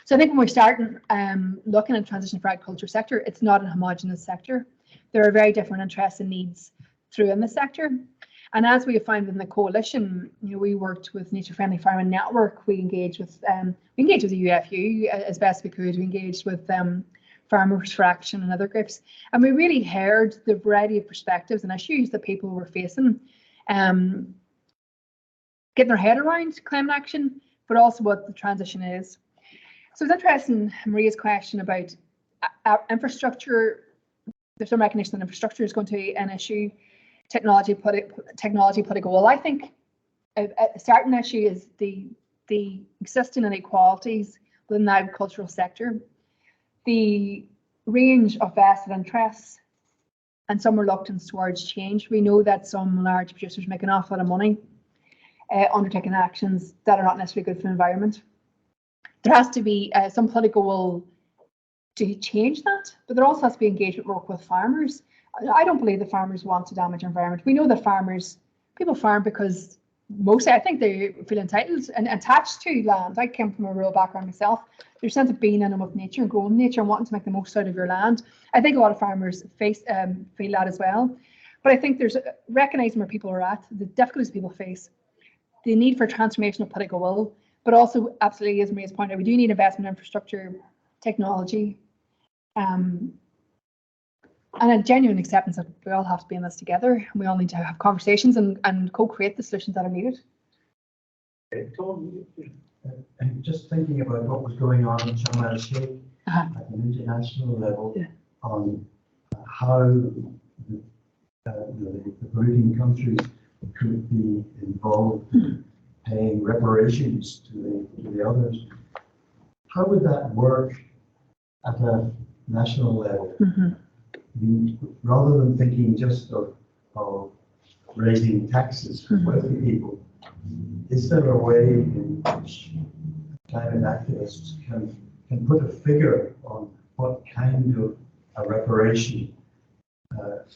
So I think when we start looking at transition for agriculture sector, it's not a homogenous sector. There are very different interests and needs throughout the sector. And as we have found in the coalition, we worked with Nature Friendly Farming Network. We engaged with the UFU as best we could. We engaged with Farmers for Action and other groups, and we really heard the variety of perspectives and issues that people were facing, getting their head around climate action, but also what the transition is. So it's interesting, Maria's question about infrastructure. There's some recognition that infrastructure is going to be an issue. Technology political will. I think a certain issue is the existing inequalities within the agricultural sector, the range of vested interests, and some reluctance towards change. We know that some large producers make an awful lot of money undertaking actions that are not necessarily good for the environment. There has to be some political will to change that, but there also has to be engagement work with farmers. I don't believe the farmers want to damage the environment. We know that people farm because mostly I think they feel entitled and attached to land. I came from a rural background myself. There's a sense of being in and with nature and growing nature and wanting to make the most out of your land. I think a lot of farmers feel that as well. But I think there's recognizing where people are at, the difficulties people face, the need for transformation of political will, but also absolutely, as Maria's pointed out, we do need investment in infrastructure, technology, and a genuine acceptance that we all have to be in this together, and we all need to have conversations and co-create the solutions that are needed. And just thinking about what was going on in Sharm el Sheikh at an international level, on how the polluting countries could be involved in paying reparations to the others. How would that work at a national level? Rather than thinking just of raising taxes for wealthy people, is there a way in which climate activists can put a figure on what kind of a reparation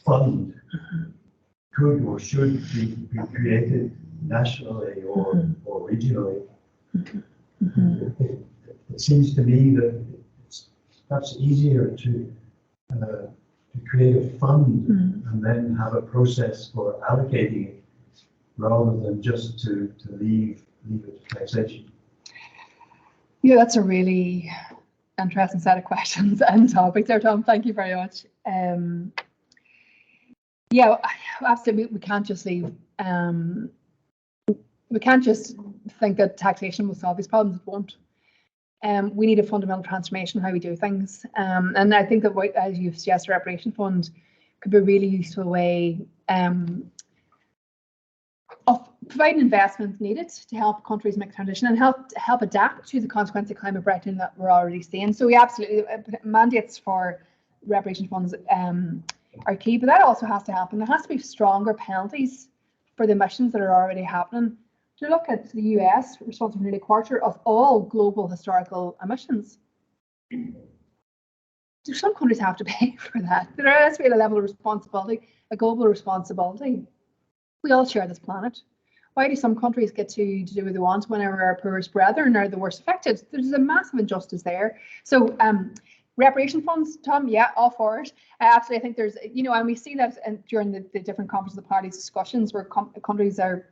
fund could or should be created nationally or regionally? It seems to me that it's perhaps easier to create a fund and then have a process for allocating it, rather than just to leave it to taxation. Yeah, that's a really interesting set of questions and topics there, Tom. Thank you very much. Yeah, absolutely. We can't just leave. We can't just think that taxation will solve these problems. It won't. We need a fundamental transformation in how we do things. And I think that, as you've suggested, a reparation fund could be a really useful way of providing investment needed to help countries make transition and help adapt to the consequence of climate breakdown that we're already seeing. So we absolutely, mandates for reparation funds are key, but that also has to happen. There has to be stronger penalties for the emissions that are already happening. To look at the US, responsible for nearly a quarter of all global historical emissions. Some countries have to pay for that. There has to be a level of responsibility, a global responsibility. We all share this planet. Why do some countries get to do what they want whenever our poorest brethren are the worst affected? There's a massive injustice there. So reparation funds, Tom, yeah, all for it. Absolutely, I think there's, and we see that during the different conference of the parties discussions where countries are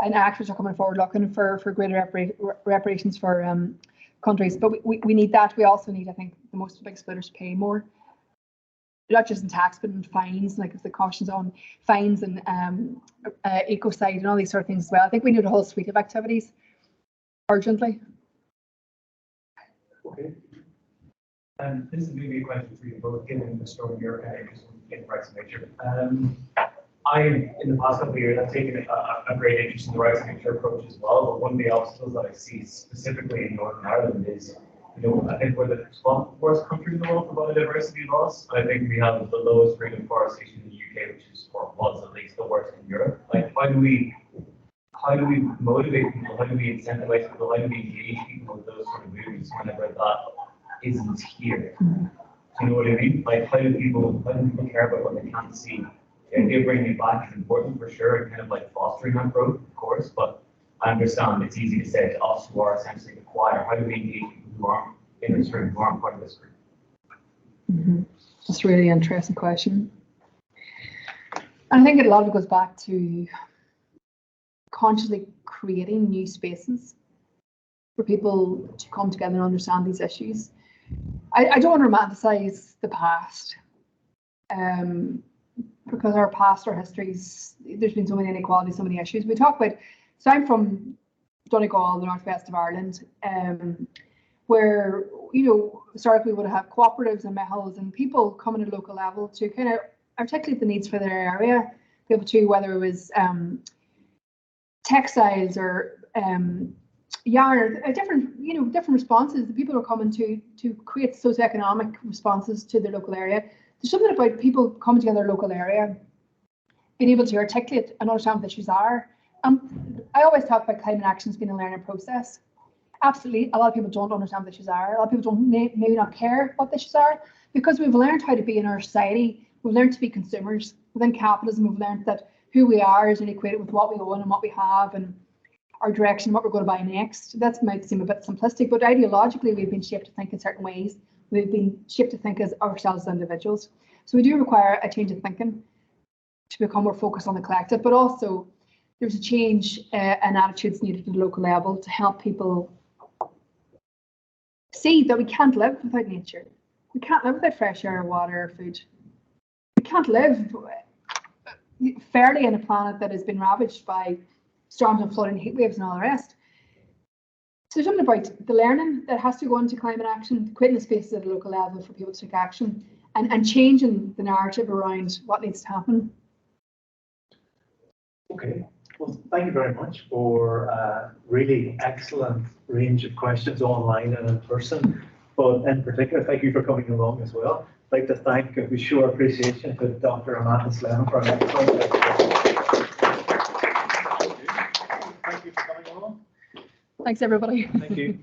and actors are coming forward looking for greater reparations for countries. But we need that. We also need, I think, the most big splitters to pay more. Not just in tax, but in fines, like if the cautions on fines and ecocide and all these sort of things as well. I think we need a whole suite of activities urgently. Okay. This is maybe a question for you both, given the strong your interest in rights of nature. I, in the past couple of years, I've taken a great interest in the rights of nature approach as well. But one of the obstacles that I see specifically in Northern Ireland is, I think we're the worst country in the world for biodiversity loss. I think we have the lowest rate of forestation in the UK, which is, or was at least, the worst in Europe. Like, how do we motivate people? How do we incentivize people? How do we engage people with those sort of movements whenever that isn't here? Do you know what I mean? Like, how do people care about what they can't see? The idea of bringing it back is important for sure, and kind of like fostering that growth, of course. But I understand it's easy to say to us who are essentially the choir. How do we engage people who aren't in this room, who aren't part of this group? That's a really interesting question. And I think a lot of it goes back to consciously creating new spaces for people to come together and understand these issues. I don't want to romanticize the past, because our past, our histories, there's been so many inequalities, so many issues. We talk about, so I'm from Donegal, the northwest of Ireland, where, historically we would have cooperatives and mehels and people coming at a local level to kind of articulate the needs for their area, be able to, whether it was textiles or yarn, different responses. The people are coming to create socioeconomic responses to their local area. There's something about people coming together in their local area, being able to articulate and understand what the issues are. I always talk about climate action as being a learning process. Absolutely, a lot of people don't understand what the issues are. A lot of people don't maybe not care what the issues are, because we've learned how to be in our society. We've learned to be consumers. Within capitalism, we've learned that who we are is equated with what we own and what we have and our direction, what we're going to buy next. That might seem a bit simplistic, but ideologically we've been shaped to think in certain ways. We've been shaped to think as ourselves as individuals. So we do require a change of thinking to become more focused on the collective, but also there's a change in attitudes needed at the local level to help people see that we can't live without nature. We can't live without fresh air, water, or food. We can't live fairly on a planet that has been ravaged by storms and flooding, heat waves and all the rest. So there's something about the learning that has to go into climate action, creating the spaces at a local level for people to take action and changing the narrative around what needs to happen. Okay, well, thank you very much for a really excellent range of questions online and in person. But in particular, thank you for coming along as well. I'd like to thank, we show our appreciation to Dr. Amanda Slevin for an excellent Thank you for coming along. Thanks, everybody. Thank you.